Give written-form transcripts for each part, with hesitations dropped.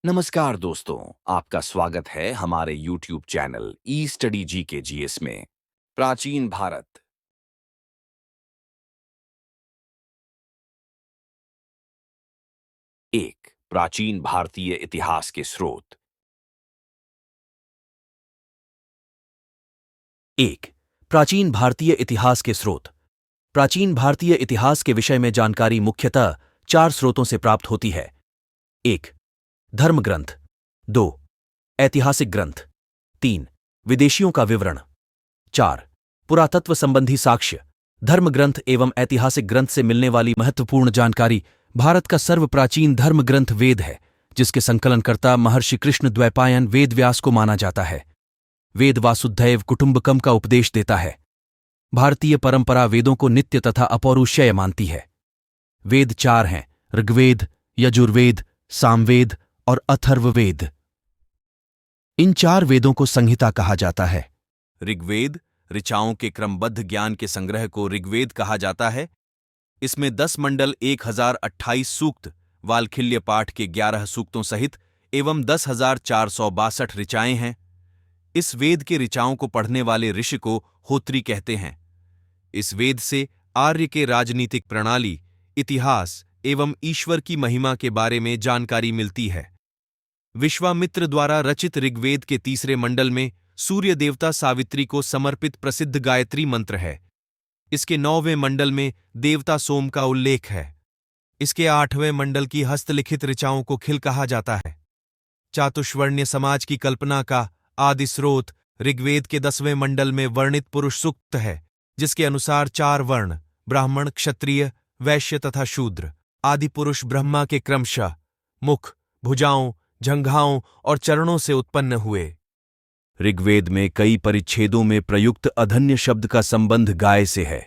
नमस्कार दोस्तों, आपका स्वागत है हमारे YouTube चैनल ई स्टडी जी के जीएस में। प्राचीन भारत। एक प्राचीन भारतीय इतिहास के स्रोत। एक प्राचीन भारतीय इतिहास के स्रोत। प्राचीन भारतीय इतिहास के विषय में जानकारी मुख्यतः चार स्रोतों से प्राप्त होती है। 1. धर्म ग्रंथ। 2. ऐतिहासिक ग्रंथ। 3. विदेशियों का विवरण। 4. पुरातत्व संबंधी साक्ष्य। धर्म ग्रंथ एवं ऐतिहासिक ग्रंथ से मिलने वाली महत्वपूर्ण जानकारी। भारत का सर्वप्राचीन धर्म ग्रंथ वेद है, जिसके संकलनकर्ता महर्षि कृष्ण द्वैपायन वेद व्यास को माना जाता है। वेद वासुधैव कुटुंबकम का उपदेश देता है। भारतीय परंपरा वेदों को नित्य तथा अपौरुषेय मानती है। वेद चार हैं: ऋग्वेद, यजुर्वेद, सामवेद और अथर्ववेद। इन चार वेदों को संहिता कहा जाता है। ऋग्वेद ऋचाओं के क्रमबद्ध ज्ञान के संग्रह को ऋग्वेद कहा जाता है। इसमें 10 मंडल 1028 सूक्त, वाल्खिल्य पाठ के 11 सूक्तों सहित एवं 10,462 ऋचाएं हैं। इस वेद के ऋचाओं को पढ़ने वाले ऋषि को होत्री कहते हैं। इस वेद से आर्य के राजनीतिक प्रणाली, इतिहास एवं ईश्वर की महिमा के बारे में जानकारी मिलती है। विश्वामित्र द्वारा रचित ऋग्वेद के तीसरे मंडल में सूर्य देवता सावित्री को समर्पित प्रसिद्ध गायत्री मंत्र है। इसके 9वें मंडल में देवता सोम का उल्लेख है। इसके 8वें मंडल की हस्तलिखित ऋचाओं को खिल कहा जाता है। चातुष्वर्ण्य समाज की कल्पना का आदि स्रोत ऋग्वेद के 10वें मंडल में वर्णित पुरुष सूक्त है, जिसके अनुसार 4 वर्ण ब्राह्मण, क्षत्रिय, वैश्य तथा शूद्र आदि पुरुष ब्रह्मा के क्रमशः मुख, भुजाओं, जंघाओं और चरणों से उत्पन्न हुए। ऋग्वेद में कई परिच्छेदों में प्रयुक्त अधन्य शब्द का संबंध गाय से है।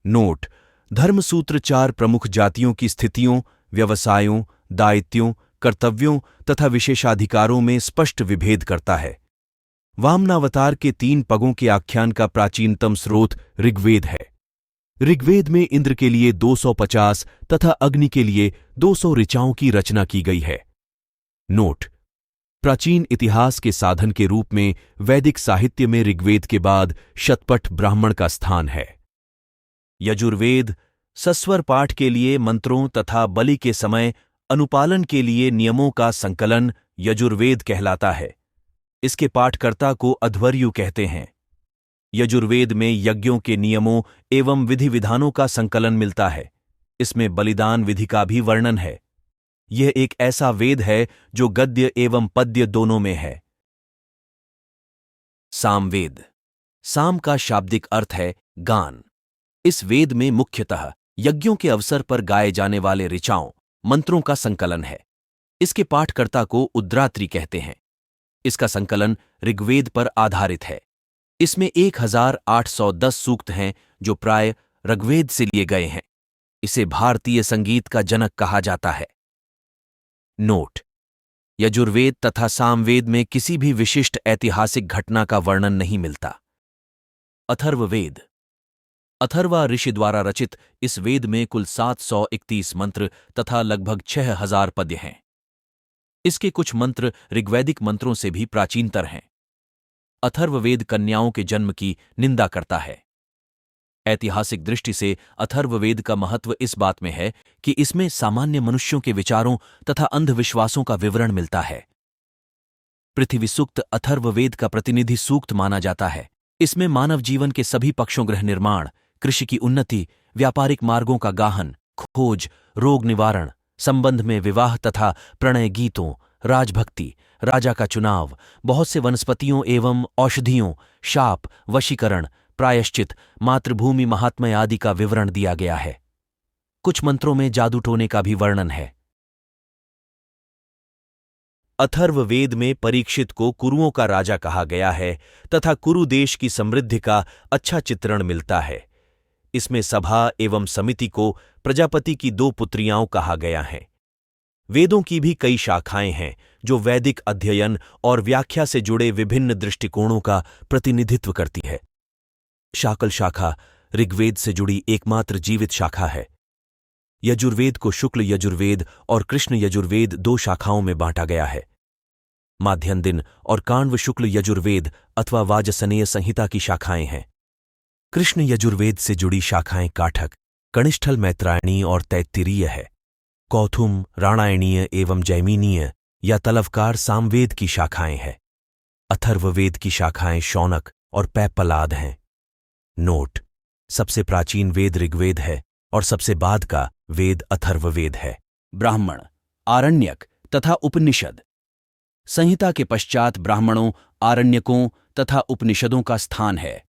नोट: धर्मसूत्र 4 प्रमुख जातियों की स्थितियों, व्यवसायों, दायित्वों, कर्तव्यों तथा विशेषाधिकारों में स्पष्ट विभेद करता है। वामनावतार के 3 पगों के आख्यान का प्राचीनतम स्रोत ऋग्वेद है। ऋग्वेद में इंद्र के लिए 250 तथा अग्नि के लिए 200 ऋचाओं की रचना की गई है। नोट: प्राचीन इतिहास के साधन के रूप में वैदिक साहित्य में ऋग्वेद के बाद शतपथ ब्राह्मण का स्थान है। यजुर्वेद सस्वर पाठ के लिए मंत्रों तथा बलि के समय अनुपालन के लिए नियमों का संकलन यजुर्वेद कहलाता है। इसके पाठकर्ता को अध्वर्यु कहते हैं। यजुर्वेद में यज्ञों के नियमों एवं विधि विधानों का संकलन मिलता है। इसमें बलिदान विधि का भी वर्णन है। यह एक ऐसा वेद है जो गद्य एवं पद्य दोनों में है। सामवेद। साम का शाब्दिक अर्थ है गान। इस वेद में मुख्यतः यज्ञों के अवसर पर गाए जाने वाले ऋचाओं, मंत्रों का संकलन है। इसके पाठकर्ता को उद्रात्री कहते हैं। इसका संकलन ऋग्वेद पर आधारित है। इसमें 1810 सूक्त हैं जो प्राय ऋग्वेद से लिए गए हैं। इसे भारतीय संगीत का जनक कहा जाता है। नोट: यजुर्वेद तथा सामवेद में किसी भी विशिष्ट ऐतिहासिक घटना का वर्णन नहीं मिलता। अथर्ववेद। अथर्वा ऋषि द्वारा रचित इस वेद में कुल 731 मंत्र तथा लगभग 6000 पद्य हैं। इसके कुछ मंत्र ऋग्वैदिक मंत्रों से भी प्राचीनतर हैं। अथर्ववेद कन्याओं के जन्म की निंदा करता है। ऐतिहासिक दृष्टि से अथर्ववेद का महत्व इस बात में है कि इसमें सामान्य मनुष्यों के विचारों तथा अंधविश्वासों का विवरण मिलता है। पृथ्वी सूक्त अथर्ववेद का प्रतिनिधि सूक्त माना जाता है। इसमें मानव जीवन के सभी पक्षों, गृह निर्माण, कृषि की उन्नति, व्यापारिक मार्गों का गाहन, खोज, रोग निवारण, संबंध में विवाह तथा प्रणय गीतों, राजभक्ति, राजा का चुनाव, बहुत से वनस्पतियों एवं औषधियों, शाप, वशीकरण, प्रायश्चित, मातृभूमि महात्म्य आदि का विवरण दिया गया है। कुछ मंत्रों में जादू टोने का भी वर्णन है। अथर्ववेद में परीक्षित को कुरुओं का राजा कहा गया है तथा कुरु देश की समृद्धि का अच्छा चित्रण मिलता है। इसमें सभा एवं समिति को प्रजापति की 2 पुत्रियाओं कहा गया है। वेदों की भी कई शाखाएं हैं जो वैदिक अध्ययन और व्याख्या से जुड़े विभिन्न दृष्टिकोणों का प्रतिनिधित्व करती है। शाकल शाखा ऋग्वेद से जुड़ी एकमात्र जीवित शाखा है। यजुर्वेद को शुक्ल यजुर्वेद और कृष्ण यजुर्वेद 2 शाखाओं में बांटा गया है। माध्यन्दिन और काण्व शुक्ल यजुर्वेद अथवा वाजसनेय संहिता की शाखाएं हैं। कृष्ण यजुर्वेद से जुड़ी शाखाएं काठक, कनिष्ठल मैत्रायणी और तैत्तिरीय है। कौथुम, राणायणीय एवं जैमिनीय या तलवकार सामवेद की शाखाएं हैं। अथर्ववेद की शाखाएं शौनक और पैप्पलाद हैं। नोट: सबसे प्राचीन वेद ऋग्वेद है और सबसे बाद का वेद अथर्ववेद है। ब्राह्मण, आरण्यक तथा उपनिषद। संहिता के पश्चात ब्राह्मणों, आरण्यकों तथा उपनिषदों का स्थान है।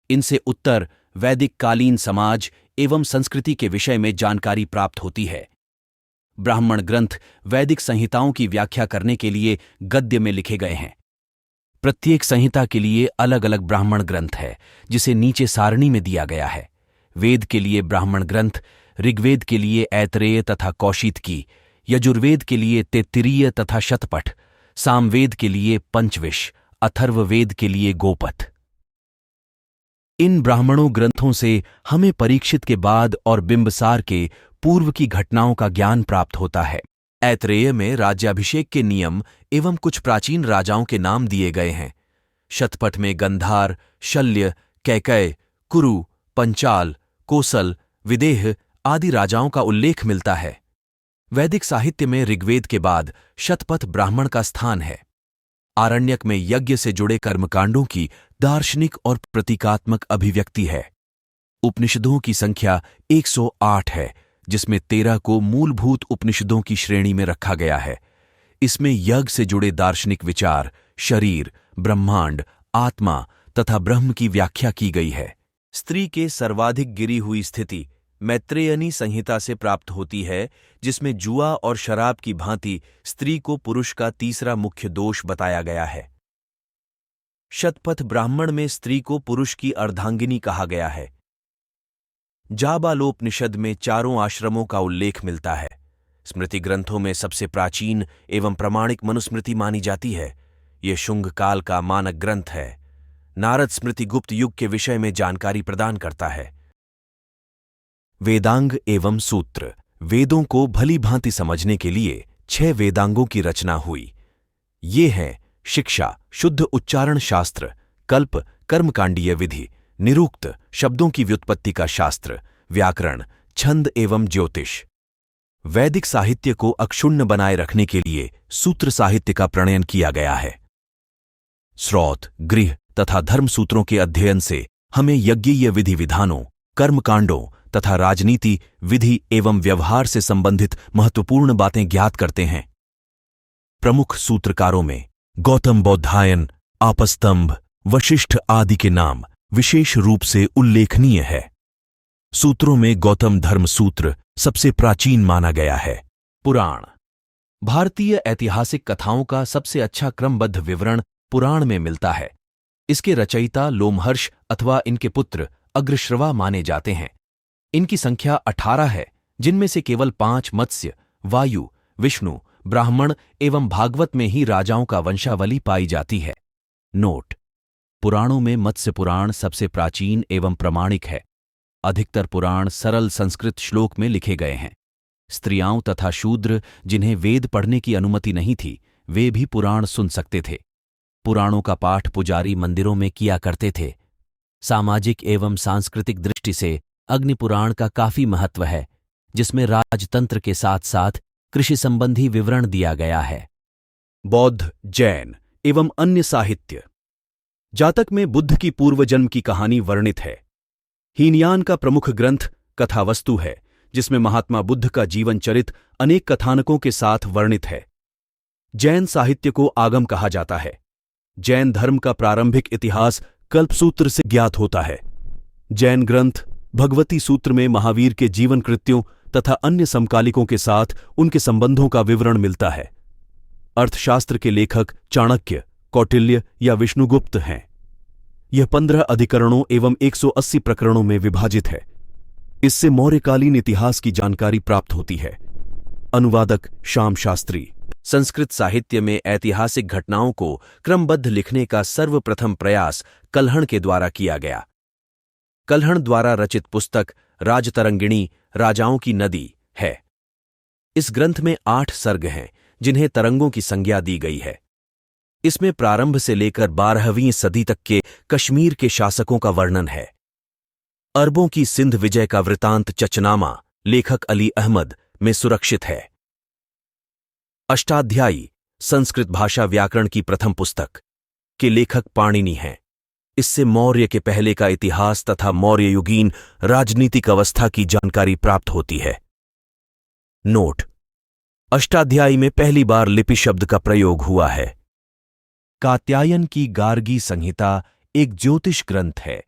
इनसे उत्तर वैदिक कालीन समाज एवं संस्कृति के विषय में जानकारी प्राप्त होती है। ब्राह्मण ग्रंथ वैदिक संहिताओं की व्याख्या करने के लिए गद्य में लिखे गए हैं। प्रत्येक संहिता के लिए अलग अलग ब्राह्मण ग्रंथ है, जिसे नीचे सारणी में दिया गया है। वेद के लिए ब्राह्मण ग्रंथ, ऋग्वेद के लिए ऐतरेय तथा कौशितकी, यजुर्वेद के लिए तैत्तिरीय तथा शतपथ, सामवेद के लिए पंचविश, अथर्ववेद के लिए गोपथ। इन ब्राह्मणों ग्रंथों से हमें परीक्षित के बाद और बिंबसार के पूर्व की घटनाओं का ज्ञान प्राप्त होता है। ऐतरेय में राज्याभिषेक के नियम एवं कुछ प्राचीन राजाओं के नाम दिए गए हैं। शतपथ में गंधार, शल्य, कैकय, कुरु, पंचाल, कोसल, विदेह आदि राजाओं का उल्लेख मिलता है। वैदिक साहित्य में ऋग्वेद के बाद शतपथ ब्राह्मण का स्थान है। आरण्यक में यज्ञ से जुड़े कर्मकांडों की दार्शनिक और प्रतीकात्मक अभिव्यक्ति है। उपनिषदों की संख्या 108 है, जिसमें 13 को मूलभूत उपनिषदों की श्रेणी में रखा गया है। इसमें यज्ञ से जुड़े दार्शनिक विचार, शरीर, ब्रह्मांड, आत्मा तथा ब्रह्म की व्याख्या की गई है। स्त्री के सर्वाधिक गिरी हुई स्थिति मैत्रेयनी संहिता से प्राप्त होती है, जिसमें जुआ और शराब की भांति स्त्री को पुरुष का तीसरा मुख्य दोष बताया गया है। शतपथ ब्राह्मण में स्त्री को पुरुष की अर्धांगिनी कहा गया है। जाबालोपनिषद में 4 आश्रमों का उल्लेख मिलता है। स्मृति ग्रंथों में सबसे प्राचीन एवं प्रमाणिक मनुस्मृति मानी जाती है। यह शुंग काल का मानक ग्रंथ है। नारद स्मृति गुप्त युग के विषय में जानकारी प्रदान करता है। वेदांग एवं सूत्र। वेदों को भली भांति समझने के लिए 6 वेदांगों की रचना हुई। ये हैं शिक्षा, शुद्ध उच्चारण शास्त्र, कल्प, कर्मकांडीय विधि, निरुक्त, शब्दों की व्युत्पत्ति का शास्त्र, व्याकरण, छंद एवं ज्योतिष। वैदिक साहित्य को अक्षुण्ण बनाए रखने के लिए सूत्र साहित्य का प्रणयन किया गया है। श्रौत, गृह तथा धर्मसूत्रों के अध्ययन से हमें यज्ञीय विधि विधानों, कर्मकांडों तथा राजनीति, विधि एवं व्यवहार से संबंधित महत्वपूर्ण बातें ज्ञात करते हैं। प्रमुख सूत्रकारों में गौतम बौद्धायन, आपस्तंभ, वशिष्ठ आदि के नाम विशेष रूप से उल्लेखनीय है। सूत्रों में गौतम धर्म सूत्र सबसे प्राचीन माना गया है। पुराण। भारतीय ऐतिहासिक कथाओं का सबसे अच्छा क्रमबद्ध विवरण पुराण में मिलता है। इसके रचयिता लोमहर्ष अथवा इनके पुत्र अग्रश्रवा माने जाते हैं। इनकी संख्या 18 है, जिनमें से केवल 5 मत्स्य, वायु, विष्णु, ब्राह्मण एवं भागवत में ही राजाओं का वंशावली पाई जाती है। नोट: पुराणों में मत्स्य पुराण सबसे प्राचीन एवं प्रमाणिक है। अधिकतर पुराण सरल संस्कृत श्लोक में लिखे गए हैं। स्त्रियां तथा शूद्र जिन्हें वेद पढ़ने की अनुमति नहीं थी, वे भी पुराण सुन सकते थे। पुराणों का पाठ पुजारी मंदिरों में किया करते थे। सामाजिक एवं सांस्कृतिक दृष्टि से अग्नि पुराण का काफी महत्व है, जिसमें राजतंत्र के साथ साथ कृषि संबंधी विवरण दिया गया है। बौद्ध, जैन एवं अन्य साहित्य। जातक में बुद्ध की पूर्वजन्म की कहानी वर्णित है। हीनयान का प्रमुख ग्रंथ कथावस्तु है, जिसमें महात्मा बुद्ध का जीवन चरित अनेक कथानकों के साथ वर्णित है। जैन साहित्य को आगम कहा जाता है। जैन धर्म का प्रारंभिक इतिहास कल्पसूत्र से ज्ञात होता है। जैन ग्रंथ भगवती सूत्र में महावीर के जीवन कृत्यों तथा अन्य समकालिकों के साथ उनके संबंधों का विवरण मिलता है। अर्थशास्त्र के लेखक चाणक्य, कौटिल्य या विष्णुगुप्त हैं। यह 15 अधिकरणों एवं 180 प्रकरणों में विभाजित है। इससे मौर्यकालीन इतिहास की जानकारी प्राप्त होती है। अनुवादक श्याम शास्त्री। संस्कृत साहित्य में ऐतिहासिक घटनाओं को क्रमबद्ध लिखने का सर्वप्रथम प्रयास कल्हण के द्वारा किया गया। कल्हण द्वारा रचित पुस्तक राजतरंगिणी, राजाओं की नदी, है। इस ग्रंथ में 8 सर्ग हैं जिन्हें तरंगों की संज्ञा दी गई है। इसमें प्रारंभ से लेकर 12वीं सदी तक के कश्मीर के शासकों का वर्णन है। अरबों की सिंध विजय का वृतांत चचनामा लेखक अली अहमद में सुरक्षित है। अष्टाध्यायी संस्कृत भाषा व्याकरण की प्रथम पुस्तक के लेखक पाणिनि हैं। इससे मौर्य के पहले का इतिहास तथा मौर्य युगीन राजनीतिक अवस्था की जानकारी प्राप्त होती है। नोट: अष्टाध्यायी में पहली बार लिपि शब्द का प्रयोग हुआ है। कात्यायन की गार्गी संहिता एक ज्योतिष ग्रंथ है,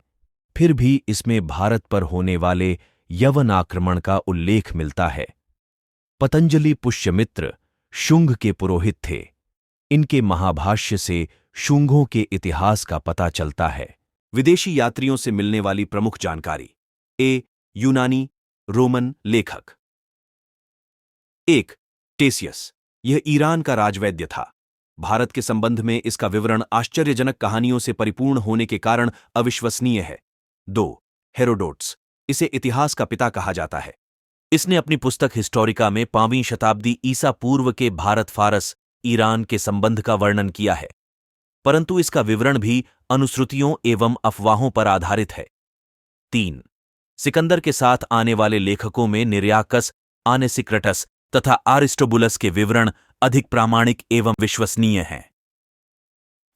फिर भी इसमें भारत पर होने वाले यवन आक्रमण का उल्लेख मिलता है। पतंजलि पुष्यमित्र शुंग के पुरोहित थे। इनके महाभाष्य से शुंगों के इतिहास का पता चलता है। विदेशी यात्रियों से मिलने वाली प्रमुख जानकारी। यूनानी रोमन लेखक। 1. टेसियस। यह ईरान का राजवैद्य था। भारत के संबंध में इसका विवरण आश्चर्यजनक कहानियों से परिपूर्ण होने के कारण अविश्वसनीय है। 2. हेरोडोट्स। इसे इतिहास का पिता कहा जाता है। इसने अपनी पुस्तक हिस्टोरिका में 5वीं शताब्दी ईसा पूर्व के भारत फारस ईरान के संबंध का वर्णन किया है, परंतु इसका विवरण भी अनुश्रुतियों एवं अफवाहों पर आधारित है। 3. सिकंदर के साथ आने वाले लेखकों में निरयाकस, आनेसिक्रटस तथा आरिस्टोबुलस के विवरण अधिक प्रामाणिक एवं विश्वसनीय हैं।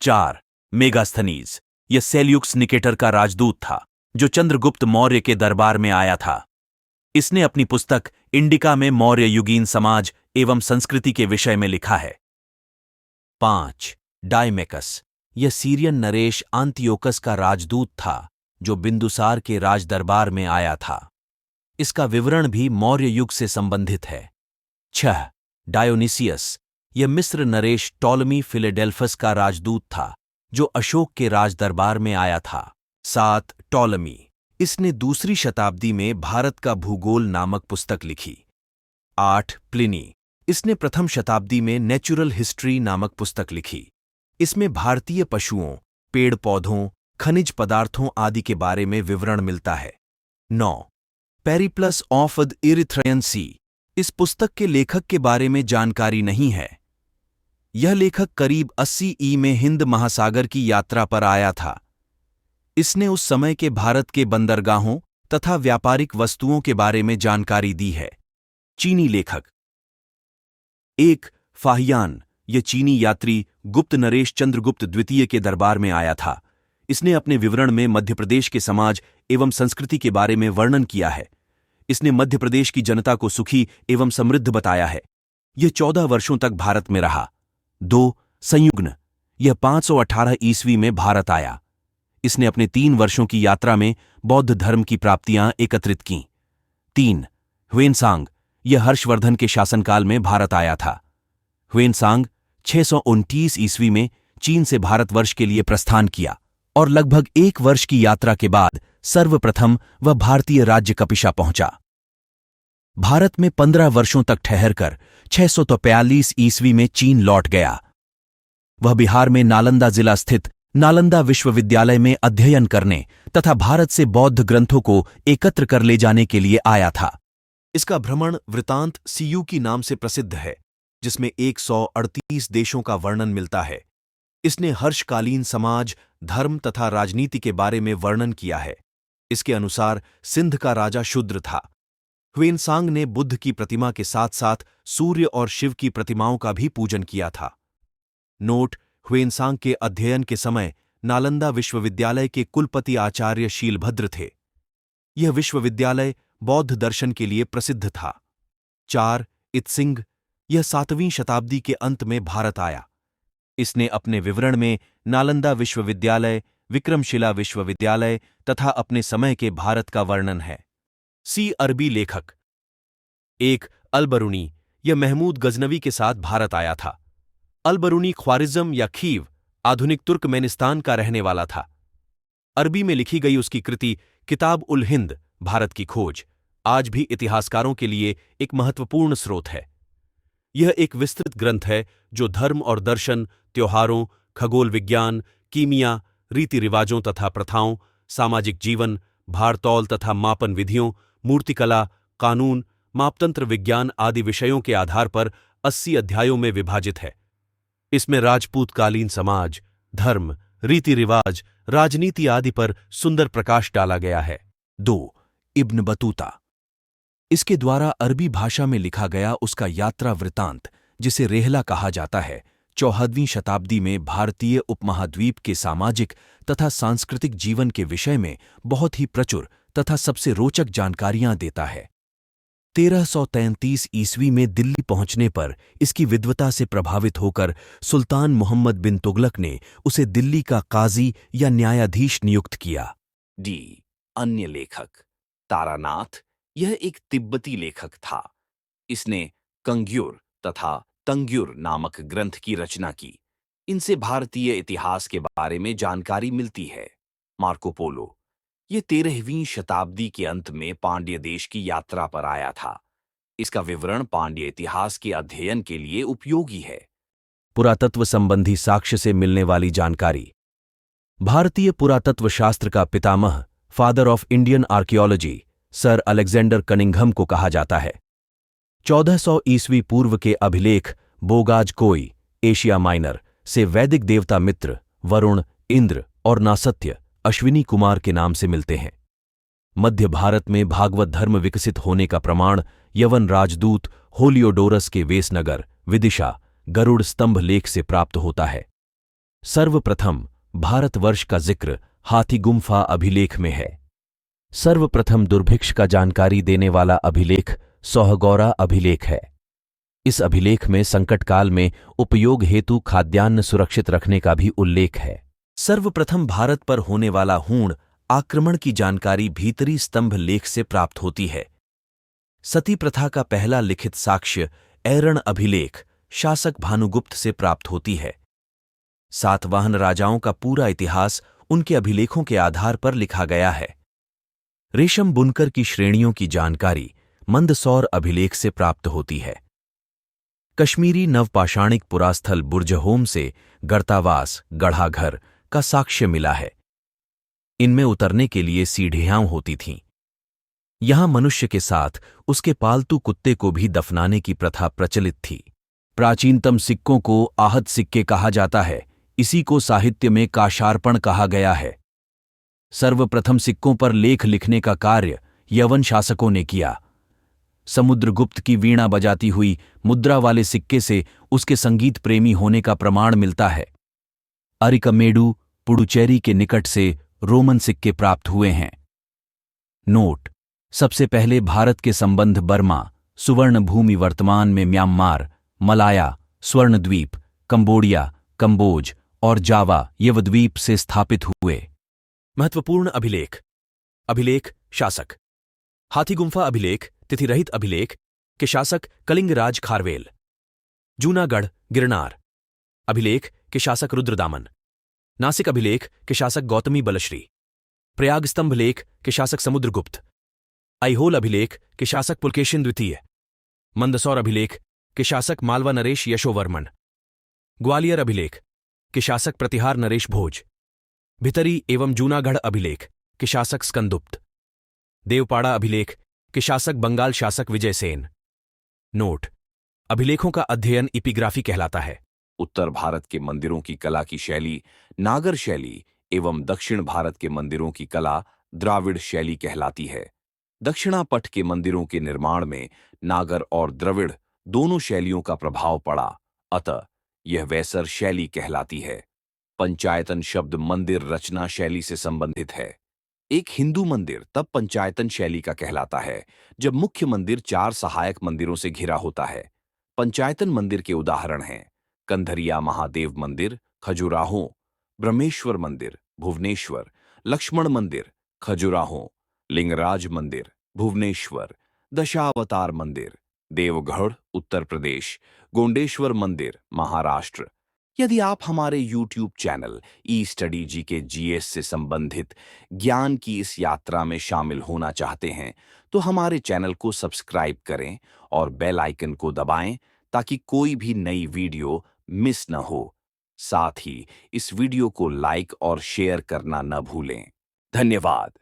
4. मेगास्थनीज। यह सेल्यूक्स निकेटर का राजदूत था जो चंद्रगुप्त मौर्य के दरबार में आया था। इसने अपनी पुस्तक इंडिका में मौर्य युगीन समाज एवं संस्कृति के विषय में लिखा है। 5. डायमेकस। यह सीरियन नरेश आंतियोकस का राजदूत था जो बिंदुसार के राजदरबार में आया था। इसका विवरण भी मौर्य युग से संबंधित है। 6. डायोनिसियस। यह मिस्र नरेश टॉलमी फिलेडेल्फस का राजदूत था जो अशोक के राजदरबार में आया था। 7. टॉलमी। इसने दूसरी शताब्दी में भारत का भूगोल नामक पुस्तक लिखी। 8. प्लिनी। इसने प्रथम शताब्दी में नेचुरल हिस्ट्री नामक पुस्तक लिखी। इसमें भारतीय पशुओं, पेड़ पौधों, खनिज पदार्थों आदि के बारे में विवरण मिलता है। 9. पेरिप्लस ऑफ द इरिथ्रियन सी। इस पुस्तक के लेखक के बारे में जानकारी नहीं है। यह लेखक करीब 80 ई में हिंद महासागर की यात्रा पर आया था। इसने उस समय के भारत के बंदरगाहों तथा व्यापारिक वस्तुओं के बारे में जानकारी दी है। चीनी लेखक। 1. फाहियान। यह चीनी यात्री गुप्त नरेश चंद्रगुप्त द्वितीय के दरबार में आया था। इसने अपने विवरण में मध्य प्रदेश के समाज एवं संस्कृति के बारे में वर्णन किया है। इसने मध्य प्रदेश की जनता को सुखी एवं समृद्ध बताया है। यह 14 वर्षों तक भारत में रहा। 2. संयुग्न। यह 518 ईस्वी में भारत आया। इसने अपने 3 वर्षों की यात्रा में बौद्ध धर्म की प्राप्तियां एकत्रित कीं। 3. ह्वेनसांग। यह हर्षवर्धन के शासनकाल में भारत आया था। ह्वेनसांग 629 ईस्वी में चीन से भारतवर्ष के लिए प्रस्थान किया और लगभग 1 वर्ष की यात्रा के बाद सर्वप्रथम वह भारतीय राज्य कपिशा पहुंचा। भारत में 15 वर्षों तक ठहरकर 642 ईस्वी में चीन लौट गया। वह बिहार में नालंदा जिला स्थित नालंदा विश्वविद्यालय में अध्ययन करने तथा भारत से बौद्ध ग्रंथों को एकत्र कर ले जाने के लिए आया था। इसका भ्रमण वृतांत सीयूकी नाम से प्रसिद्ध है, जिसमें 138 देशों का वर्णन मिलता है। इसने हर्षकालीन समाज, धर्म तथा राजनीति के बारे में वर्णन किया है। इसके अनुसार सिंध का राजा शूद्र था। ह्वेनसांग ने बुद्ध की प्रतिमा के साथ साथ सूर्य और शिव की प्रतिमाओं का भी पूजन किया था। नोट: ह्वेनसांग के अध्ययन के समय नालंदा विश्वविद्यालय के कुलपति आचार्य शीलभद्र थे। यह विश्वविद्यालय बौद्ध दर्शन के लिए प्रसिद्ध था। 4. इत्सिंग। यह 7वीं शताब्दी के अंत में भारत आया। इसने अपने विवरण में नालंदा विश्वविद्यालय, विक्रमशिला विश्वविद्यालय तथा अपने समय के भारत का वर्णन है। अरबी लेखक। 1. अल-बरूनी। यह महमूद गजनवी के साथ भारत आया था। अल-बरूनी ख्वारिज़म या खीव, आधुनिक तुर्कमेनिस्तान का रहने वाला था। अरबी में लिखी गई उसकी कृति किताब उल हिंद, भारत की खोज, आज भी इतिहासकारों के लिए एक महत्वपूर्ण स्रोत है। यह एक विस्तृत ग्रंथ है जो धर्म और दर्शन, त्योहारों, खगोल विज्ञान, कीमिया, रीति रिवाजों तथा प्रथाओं, सामाजिक जीवन, भारतौल तथा मापन विधियों, मूर्तिकला, कानून, मापतंत्र विज्ञान आदि विषयों के आधार पर 80 अध्यायों में विभाजित है। इसमें राजपूतकालीन समाज, धर्म, रीति रिवाज, राजनीति आदि पर सुंदर प्रकाश डाला गया है। 2. Ibn Battuta. इसके द्वारा अरबी भाषा में लिखा गया उसका यात्रा वृतांत, जिसे रेहला कहा जाता है, 14वीं शताब्दी में भारतीय उपमहाद्वीप के सामाजिक तथा सांस्कृतिक जीवन के विषय में बहुत ही प्रचुर तथा सबसे रोचक जानकारियां देता है। 1333 ईस्वी में दिल्ली पहुंचने पर इसकी विद्वता से प्रभावित होकर सुल्तान मोहम्मद बिन तुगलक ने उसे दिल्ली का काजी या न्यायाधीश नियुक्त किया। डी. अन्य लेखक। तारानाथ यह एक तिब्बती लेखक था। इसने कंग्युर तथा तंग्युर नामक ग्रंथ की रचना की। इनसे भारतीय इतिहास के बारे में जानकारी मिलती है। मार्को पोलो ये 13वीं शताब्दी के अंत में पांड्य देश की यात्रा पर आया था। इसका विवरण पांड्य इतिहास के अध्ययन के लिए उपयोगी है। पुरातत्व संबंधी साक्ष्य से मिलने वाली जानकारी। भारतीय पुरातत्व शास्त्र का पितामह, father of Indian archaeology, sir Alexander Cunningham को कहा जाता है। 1400 ईस्वी पूर्व के अभिलेख बोगाज कोई, एशिया माइनर, से वैदिक देवता मित्र, वरुण, इंद्र और नासत्य, अश्विनी कुमार के नाम से मिलते हैं। मध्य भारत में भागवत धर्म विकसित होने का प्रमाण यवन राजदूत होलियोडोरस के वेसनगर, विदिशा, गरुड़ स्तंभ लेख से प्राप्त होता है। सर्वप्रथम भारतवर्ष का जिक्र हाथी गुम्फा अभिलेख में है। सर्वप्रथम दुर्भिक्ष का जानकारी देने वाला अभिलेख सोहगौरा अभिलेख है। इस अभिलेख में संकटकाल में उपयोग हेतु खाद्यान्न सुरक्षित रखने का भी उल्लेख है। सर्वप्रथम भारत पर होने वाला हूण आक्रमण की जानकारी भीतरी स्तंभ लेख से प्राप्त होती है। सती प्रथा का पहला लिखित साक्ष्य ऐरण अभिलेख शासक भानुगुप्त से प्राप्त होती है। सातवाहन राजाओं का पूरा इतिहास उनके अभिलेखों के आधार पर लिखा गया है। रेशम बुनकर की श्रेणियों की जानकारी मंदसौर अभिलेख से प्राप्त होती है। कश्मीरी नवपाषाणिक पुरास्थल बुर्जहोम से गर्तावास, गढ़ाघर का साक्ष्य मिला है। इनमें उतरने के लिए सीढ़ियां होती थीं। यहां मनुष्य के साथ उसके पालतू कुत्ते को भी दफनाने की प्रथा प्रचलित थी। प्राचीनतम सिक्कों को आहत सिक्के कहा जाता है। इसी को साहित्य में काशार्पण कहा गया है। सर्वप्रथम सिक्कों पर लेख लिखने का कार्य यवन शासकों ने किया। समुद्रगुप्त की वीणा बजाती हुई मुद्रा वाले सिक्के से उसके संगीत प्रेमी होने का प्रमाण मिलता है। अरिकमेडु, पुडुचेरी के निकट से रोमन सिक्के प्राप्त हुए हैं। नोट: सबसे पहले भारत के संबंध बर्मा, सुवर्ण भूमि वर्तमान में म्यांमार, मलाया, स्वर्णद्वीप, कंबोडिया, कंबोज और जावा यवद्वीप से स्थापित हुए। महत्वपूर्ण अभिलेख। अभिलेख शासक। हाथी गुम्फा अभिलेख तिथिरहित अभिलेख के शासक कलिंगराज खारवेल। जूनागढ़ गिरनार अभिलेख के शासक रुद्रदामन। नासिक अभिलेख के शासक गौतमी बलश्री। प्रयाग स्तंभ लेख के शासक समुद्रगुप्त। ऐहोल अभिलेख के शासक पुलकेशिन द्वितीय। मंदसौर अभिलेख के शासक मालवा नरेश यशोवर्मन। ग्वालियर अभिलेख के शासक प्रतिहार नरेश भोज। भितरी एवं जूनागढ़ अभिलेख के शासक स्कंदुप्त। देवपाड़ा अभिलेख के शासक बंगाल शासक विजयसेन। नोट: अभिलेखों का अध्ययन इपिग्राफी कहलाता है। उत्तर भारत के मंदिरों की कला की शैली नागर शैली एवं दक्षिण भारत के मंदिरों की कला द्राविड़ शैली कहलाती है। दक्षिणापट के मंदिरों के निर्माण में नागर और द्रविड़ दोनों शैलियों का प्रभाव पड़ा, अतः यह वैसर शैली कहलाती है। पंचायतन शब्द मंदिर रचना शैली से संबंधित है। एक हिंदू मंदिर तब पंचायतन शैली का कहलाता है जब मुख्य मंदिर 4 सहायक मंदिरों से घिरा होता है। पंचायतन मंदिर के उदाहरण हैं कंधरिया महादेव मंदिर खजुराहो, ब्रह्मेश्वर मंदिर भुवनेश्वर, लक्ष्मण मंदिर खजुराहो, लिंगराज मंदिर भुवनेश्वर, दशावतार मंदिर देवगढ़ उत्तर प्रदेश, गोंडेश्वर मंदिर महाराष्ट्र। यदि आप हमारे YouTube चैनल ई स्टडी जी के GS से संबंधित ज्ञान की इस यात्रा में शामिल होना चाहते हैं तो हमारे चैनल को सब्सक्राइब करें और बेल आइकन को दबाएं ताकि कोई भी नई वीडियो मिस न हो। साथ ही इस वीडियो को लाइक और शेयर करना न भूलें। धन्यवाद।